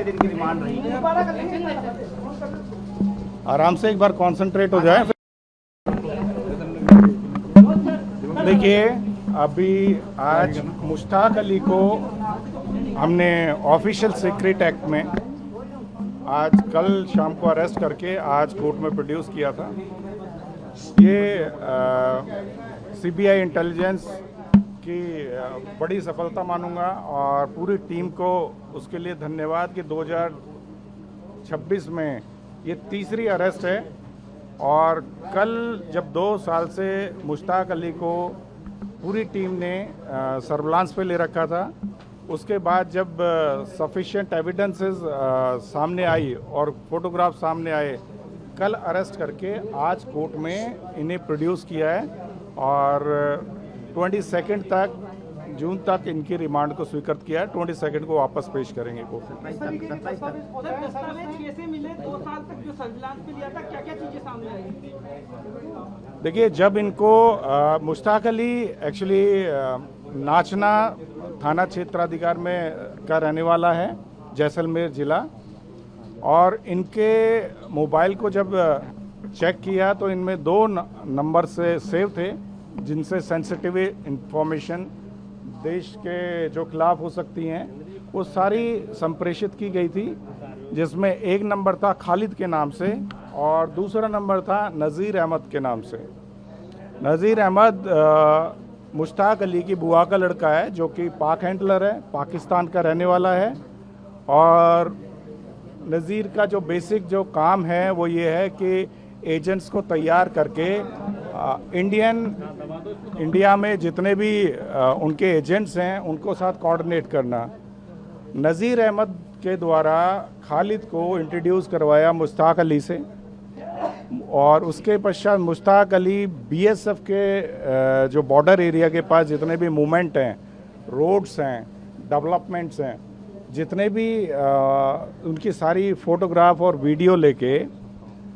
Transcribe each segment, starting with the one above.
कितने दिन की रिमांड रही? आराम से एक बार कंसंट्रेट हो जाए। देखिए, अभी आज मुश्ताक अली को हमने ऑफिशियल सीक्रेट एक्ट में आज कल शाम को अरेस्ट करके आज कोर्ट में प्रोड्यूस किया था। ये सीबीआई इंटेलिजेंस की बड़ी सफलता मानूंगा और पूरी टीम को उसके लिए धन्यवाद कि 2026 में ये तीसरी अरेस्ट है। और कल जब 2 साल से मुश्ताक अली को पूरी टीम ने सर्विलांस पे ले रखा था, उसके बाद जब सफिशिएंट एविडेंसेस सामने आई और फोटोग्राफ सामने आए, कल अरेस्ट करके आज कोर्ट में इन्हें प्रोड्यूस किया है और 22 तक जून तक इनकी रिमांड को स्वीकृत किया है। 22 को वापस पेश करेंगे कोर्ट में। देखिए, जब इनको मुश्ताक अली एक्चुअली नाचना थाना क्षेत्राधिकार में का रहने वाला है, जैसलमेर जिला, और इनके मोबाइल को जब चेक किया तो इनमें 2 नंबर से सेव थे जिनसे सेंसिटिव इंफॉर्मेशन देश के जो खिलाफ हो सकती हैं वो सारी संप्रेषित की गई थी, जिसमें एक नंबर था खालिद के नाम से और दूसरा नंबर था नज़ीर अहमद के नाम से। नज़ीर अहमद मुश्ताक अली की बुआ का लड़का है जो कि पाक हैंडलर है, पाकिस्तान का रहने वाला है। और नज़ीर का जो बेसिक जो काम है वो ये है कि एजेंट्स को तैयार करके इंडिया में जितने भी उनके एजेंट्स हैं उनको साथ कोऑर्डिनेट करना। नज़ीर अहमद के द्वारा खालिद को इंट्रोड्यूस करवाया मुश्ताक अली से और उसके पश्चात मुश्ताक अली बीएसएफ के जो बॉर्डर एरिया के पास जितने भी मूवमेंट हैं, रोड्स हैं, डेवलपमेंट्स हैं, जितने भी उनकी सारी फोटोग्राफ और वीडियो लेके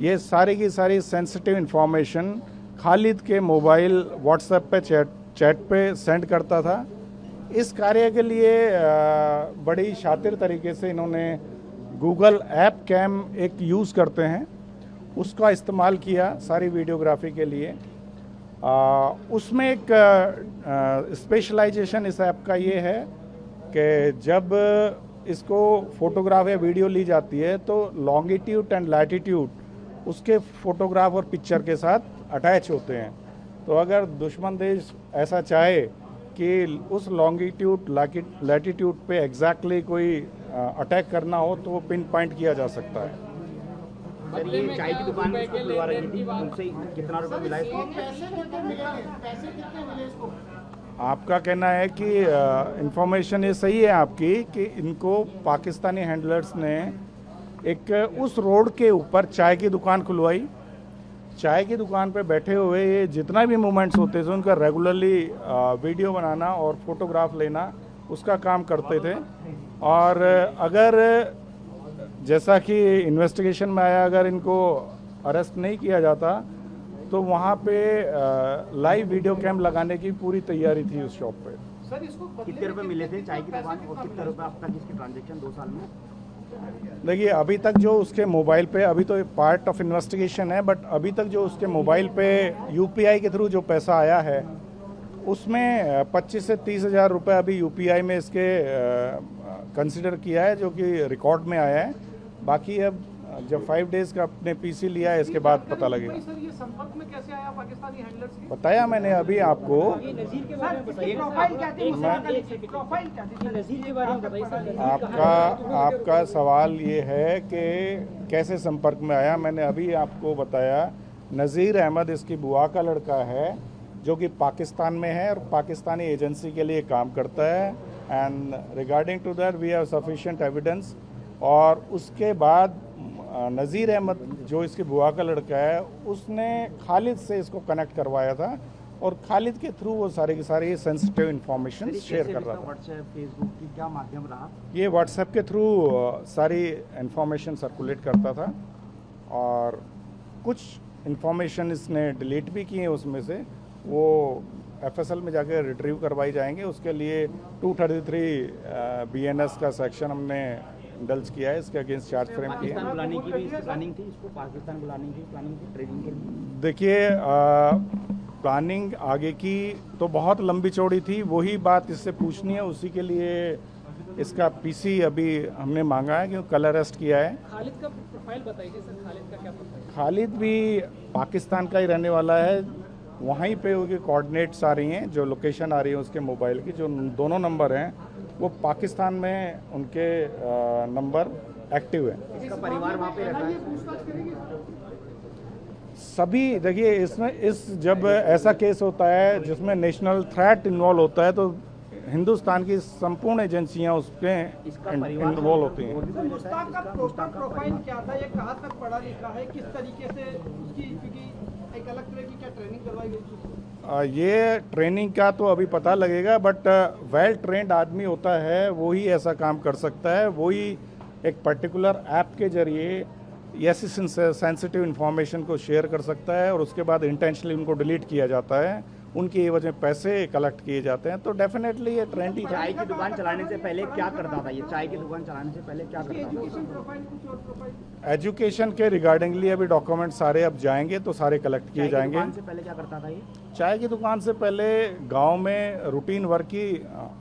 ये सारी की सारी सेंसिटिव इंफॉर्मेशन खालिद के मोबाइल व्हाट्सएप पे चैट पे सेंड करता था। इस कार्य के लिए बड़ी शातिर तरीके से इन्होंने गूगल ऐप कैम एक यूज़ करते हैं, उसका इस्तेमाल किया सारी वीडियोग्राफी के लिए। उसमें एक स्पेशलाइजेशन इस ऐप का ये है कि जब इसको फोटोग्राफ या वीडियो ली जाती है तो लॉन्गिट्यूड एंड लैटिट्यूड उसके फोटोग्राफ और पिक्चर के साथ अटैच होते हैं। तो अगर दुश्मन देश ऐसा चाहे कि उस लॉन्गिट्यूड लैटिट्यूड पे एग्जैक्टली कोई अटैक करना हो तो वो पिन पॉइंट किया जा सकता है। सर, ये चाय की दुकान खुलवा रही थी, उनसे कितना रुपये मिला इसको? आपका कहना है कि इंफॉर्मेशन ये सही है आपकी कि इनको पाकिस्तानी हैंडलर्स ने एक उस रोड के ऊपर चाय की दुकान खुलवाई। चाय की दुकान पे बैठे हुए ये जितना भी मूवमेंट्स होते थे उनका रेगुलरली वीडियो बनाना और फोटोग्राफ लेना उसका काम करते थे। और अगर जैसा कि इन्वेस्टिगेशन में आया, अगर इनको अरेस्ट नहीं किया जाता तो वहाँ पे लाइव वीडियो कैम लगाने की पूरी तैयारी थी उस शॉप पे। सर, इसको कितने रुपए मिले थे चाय की दुकान और कितने रुपए अब तक इसके ट्रांजैक्शन 2 साल में? देखिए, अभी तक जो उसके मोबाइल पे, अभी तो पार्ट ऑफ इन्वेस्टिगेशन है, बट अभी तक जो उसके मोबाइल पे यूपीआई के थ्रू जो पैसा आया है उसमें 25 से 30 हज़ार रुपये अभी यूपीआई में इसके कंसिडर किया है, जो कि रिकॉर्ड में आया है। बाकी अब जब 5 डेज़ का अपने पीसी लिया है इसके बाद पता लगेगा। सर, ये संपर्क में कैसे आया पाकिस्तानी हैंडलर्स के? बताया मैंने अभी आपको। आपका सवाल ये है कि कैसे संपर्क में आया। मैंने अभी आपको बताया, नज़ीर अहमद इसकी बुआ का लड़का है जो कि पाकिस्तान में है और पाकिस्तानी एजेंसी के लिए काम करता है। And regarding to that we have sufficient evidence. और उसके बाद नज़ीर अहमद जो इसकी बुआ का लड़का है उसने खालिद से इसको कनेक्ट करवाया था और खालिद के थ्रू वो सारे की सारी सेंसिटिव इंफॉर्मेशन शेयर कर रहा था। व्हाट्सएप, फेसबुक की क्या माध्यम रहा? ये व्हाट्सएप के थ्रू सारी इंफॉर्मेशन सर्कुलेट करता था और कुछ इंफॉर्मेशन इसने डिलीट भी की है, उसमें से वो एफएसएल में जाकर रिट्रीव करवाई जाएंगे। उसके लिए 233 बीएनएस का सेक्शन हमने इंडल्ज किया है, इसके अगेंस्ट चार्ज फ्रेम किया है। पाकिस्तान बुलाने की भी इसकी प्लानिंग थी, इसको पाकिस्तान बुलाने की प्लानिंग थी ट्रेनिंग के लिए। देखिए प्लानिंग आगे की तो बहुत लंबी चौड़ी थी, वही बात इससे पूछनी है, उसी के लिए इसका पीसी अभी हमने मांगा है, क्योंकि कल अरेस्ट किया है। खालिद का प्रोफाइल बताइए सर, खालिद का क्या प्रोफाइल? खालिद भी पाकिस्तान का ही रहने वाला है, वहीं पे उसके कोऑर्डिनेट्स आ रही हैं, जो लोकेशन आ रही है उसके मोबाइल की, जो दोनों नंबर हैं वो पाकिस्तान में उनके नंबर एक्टिव हैं। इसका परिवार वहाँ पे रहता है। पूछताछ करेंगे सभी देखिए इसमें जब ऐसा केस होता है जिसमें नेशनल थ्रेट इन्वॉल्व होता है, तो हिंदुस्तान की संपूर्ण एजेंसियां उसमें इन्वॉल्व होती हैं। मुश्ताक का प्रोफाइल क्या था, ये कहाँ तक पढ़ा लिखा है, किस तरीके से उसकी, क्योंकि एक अलग तरह की क्या ट्रेनिंग करवाई गई थी? ये ट्रेनिंग का तो अभी पता लगेगा, बट वेल ट्रेंड आदमी होता है वही ऐसा काम कर सकता है, वही एक पर्टिकुलर ऐप के जरिए ऐसी सेंसिटिव इन्फॉर्मेशन को शेयर कर सकता है और उसके बाद इंटेंशनली उनको डिलीट किया जाता है, उनकी एवज में पैसे कलेक्ट किए जाते हैं, तो डेफिनेटली ये ट्रेंड ही। चाय की दुकान चलाने से पहले क्या करता था ये? चाय की दुकान चलाने से पहले क्या करता था? एजुकेशन के रिगार्डिंगली अभी डॉक्यूमेंट सारे अब जाएंगे तो सारे कलेक्ट किए जाएंगे। दुकान से पहले क्या करता था ये? चाय की दुकान से पहले गांव में रूटीन वर्क ही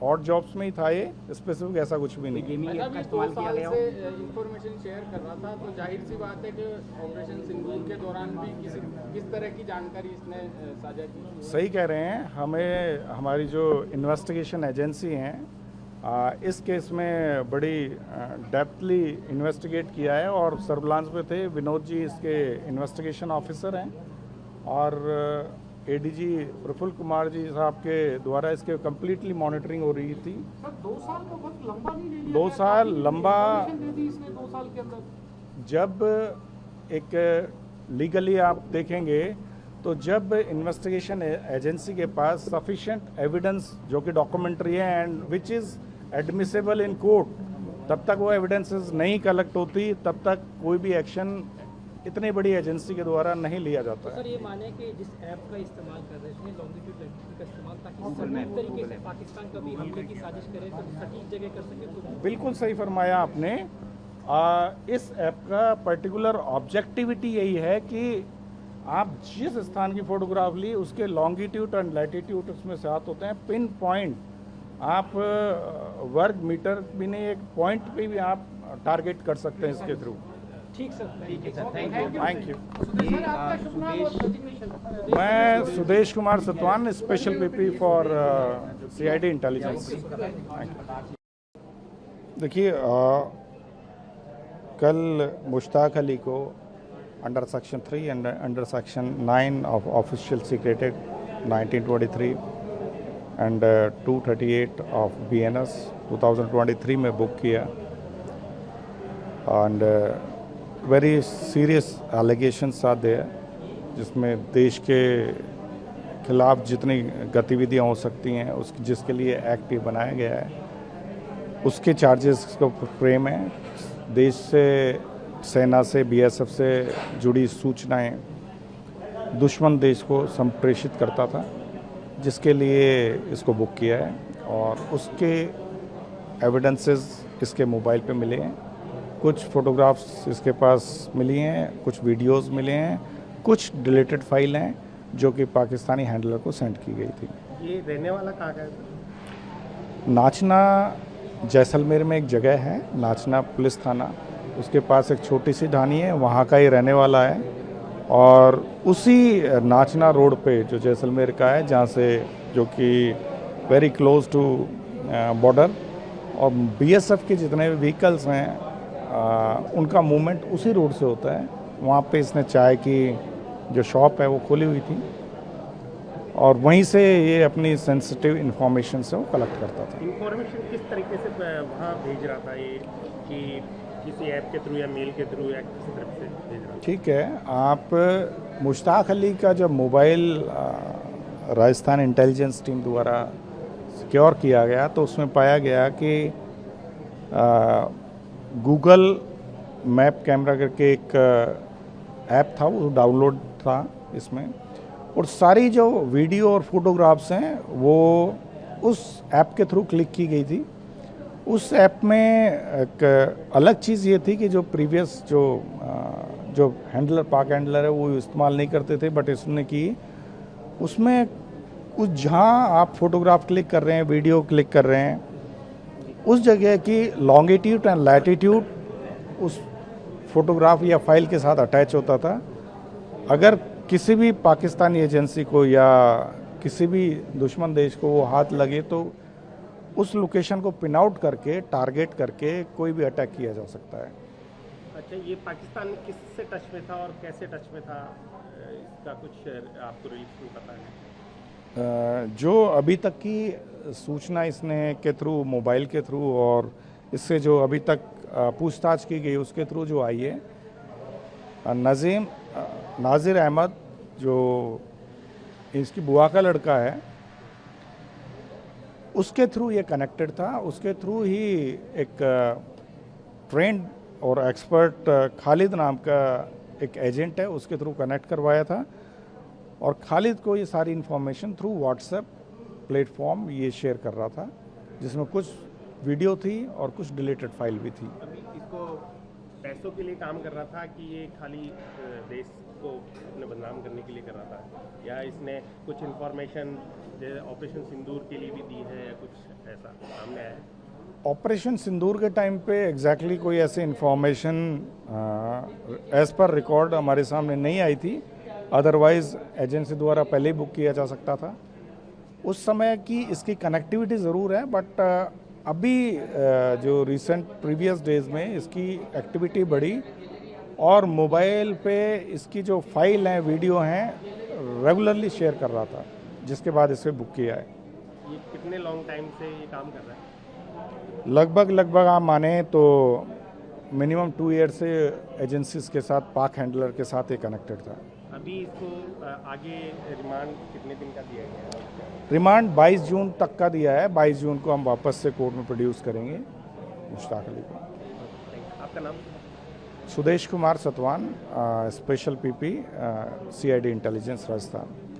ऑड जॉब्स में ही था, ये स्पेसिफिक ऐसा कुछ भी नहीं। गेमिंग ऐप का इस्तेमाल किया गया हो? इंफॉर्मेशन शेयर कर रहा था, तो जाहिर सी बात है कि ऑपरेशन सिंदूर के दौरान भी किस तरह की जानकारी इसने साझा की? सही कह रहे हैं, हमें हमारी जो इन्वेस्टिगेशन एजेंसी हैं इस केस में बड़ी डेप्थली इन्वेस्टिगेट किया है और सर्विलांस पे थे। विनोद जी इसके इन्वेस्टिगेशन ऑफिसर हैं और एडीजी प्रफुल्ल कुमार जी साहब के द्वारा इसके कम्प्लीटली मॉनिटरिंग हो रही थी। सर 2 साल का वक्त लंबा नहीं ले लिया? 2 साल लंबा, दे दी इसने 2 साल के अंदर। जब एक लीगली आप देखेंगे तो जब इन्वेस्टिगेशन एजेंसी के पास सफिशिएंट एविडेंस जो कि डॉक्यूमेंट्री है and which is admissible in court, तब तक वो एविडेंसेस नहीं कलेक्ट होती, तब तक कोई भी एक्शन इतनी बड़ी एजेंसी के द्वारा नहीं लिया जाता है। सर ये माने कि जिस ऐप का इस्तेमाल कर रहे हैं लॉन्गिट्यूड लैटिट्यूड का इस्तेमाल, ताकि सटीक तरीके से पाकिस्तान कभी हमले की साजिश करे तो सटीक जगह कर सके, तो बिल्कुल सही फरमाया आपने। इस ऐप का पर्टिकुलर ऑब्जेक्टिविटी यही है कि आप जिस स्थान की फोटोग्राफ ली उसके लॉन्गिट्यूड एंड लैटिट्यूड उसमें साथ होते हैं, पिन पॉइंट आप वर्ग मीटर भी नहीं, एक पॉइंट पे भी आप टारगेट कर सकते हैं इसके थ्रू। ठीक सर, ठीक है sir, thank you. Thank you. Sir आपका शुभ नाम और डेजिग्नेशन? मैं Sudesh Kumar Satwan, special PP for CID intelligence. देखिए कल मुश्ताक अली को under section 3 and under section 9 of official secret act 1923 and 238 of BNS 2023 में बुक किया and very serious allegations are there, जिसमें देश के खिलाफ जितनी गतिविधियां हो सकती हैं उसकी जिसके लिए एक्ट ये बनाया गया है उसके चार्जेस को फ्रेम है। देश से, सेना से, BSF से जुड़ी सूचनाएं दुश्मन देश को संप्रेषित करता था, जिसके लिए इसको बुक किया है और उसके एविडेंसेस इसके मोबाइल पे मिले हैं। कुछ फोटोग्राफ्स इसके पास मिली हैं, कुछ वीडियोस मिले हैं, कुछ डिलीटेड फाइल हैं जो कि पाकिस्तानी हैंडलर को सेंड की गई थी। ये रहने वाला कहाँ का है? नाचना जैसलमेर में एक जगह है, नाचना पुलिस थाना, उसके पास एक छोटी सी ढानी है, वहाँ का ही रहने वाला है और उसी नाचना रोड पे जो जैसलमेर का है, जहाँ से जो कि वेरी क्लोज टू बॉर्डर, और BSF के जितने भी व्हीकल्स हैं उनका मूवमेंट उसी रोड से होता है। वहाँ पे इसने चाय की जो शॉप है वो खोली हुई थी और वहीं से ये अपनी सेंसिटिव इन्फॉर्मेशन से वो कलेक्ट करता था। इंफॉर्मेशन किस तरीके से वहाँ भेज रहा था ये, कि किसी ऐप के थ्रू या मेल के थ्रू या किसी तरफ से भेज रहा था? ठीक है, आप मुश्ताक अली का जब मोबाइल राजस्थान इंटेलिजेंस टीम द्वारा सिक्योर किया गया तो उसमें पाया गया कि गूगल मैप कैमरा करके एक ऐप था, वो डाउनलोड था इसमें, और सारी जो वीडियो और फोटोग्राफ्स हैं वो उस ऐप के थ्रू क्लिक की गई थी। उस ऐप में एक अलग चीज़ ये थी कि जो प्रीवियस जो हैंडलर पाक हैंडलर है वो इस्तेमाल नहीं करते थे, बट इसने की उसमें उस जहाँ आप फोटोग्राफ क्लिक कर रहे हैं, वीडियो क्लिक कर रहे हैं, उस जगह की लॉन्गिट्यूड एंड लैटिट्यूड उस फोटोग्राफ या फाइल के साथ अटैच होता था। अगर किसी भी पाकिस्तानी एजेंसी को या किसी भी दुश्मन देश को वो हाथ लगे तो उस लोकेशन को पिन आउट करके टारगेट करके कोई भी अटैक किया जा सकता है। अच्छा, ये पाकिस्तान में किससे टच में था और कैसे टच में था, इसका कुछ आपको रिलेशन पता है? जो अभी तक की सूचना इसने के थ्रू, मोबाइल के थ्रू और इससे जो अभी तक पूछताछ की गई उसके थ्रू जो आई है, नाजिर अहमद जो इसकी बुआ का लड़का है उसके थ्रू ये कनेक्टेड था। उसके थ्रू ही एक ट्रेंड और एक्सपर्ट खालिद नाम का एक एजेंट है, उसके थ्रू कनेक्ट करवाया था और खालिद को ये सारी इन्फॉर्मेशन थ्रू व्हाट्सएप प्लेटफॉर्म ये शेयर कर रहा था, जिसमें कुछ वीडियो थी और कुछ डिलीटेड फाइल भी थी। अभी इसको पैसों के लिए काम कर रहा था कि ये खाली देश को अपने बदनाम करने के लिए कर रहा था, या इसने कुछ इन्फॉर्मेशन ऑपरेशन सिंदूर के लिए भी दी है या कुछ ऐसा सामने आया है? ऑपरेशन सिंदूर के टाइम पे एग्जैक्टली कोई ऐसी इन्फॉर्मेशन एज पर रिकॉर्ड हमारे सामने नहीं आई थी, अदरवाइज एजेंसी द्वारा पहले ही बुक किया जा सकता था। उस समय की इसकी कनेक्टिविटी ज़रूर है, बट अभी जो रिसेंट प्रीवियस डेज में इसकी एक्टिविटी बढ़ी और मोबाइल पे इसकी जो फाइल हैं, वीडियो हैं, रेगुलरली शेयर कर रहा था, जिसके बाद इसे बुक किया है। ये कितने लॉन्ग टाइम से ये काम कर रहा है? लगभग आप माने तो मिनिमम 2 ईयर से एजेंसीज के साथ, पाक हैंडलर के साथ ये कनेक्टेड था। अभी इसको आगे रिमांड कितने दिन का दिया गया है? रिमांड 22 जून तक का दिया है। 22 जून को हम वापस से कोर्ट में प्रोड्यूस करेंगे मुश्ताक अली को। आपका नाम? Sudesh Kumar Satwan, special PP, CID intelligence Rajasthan.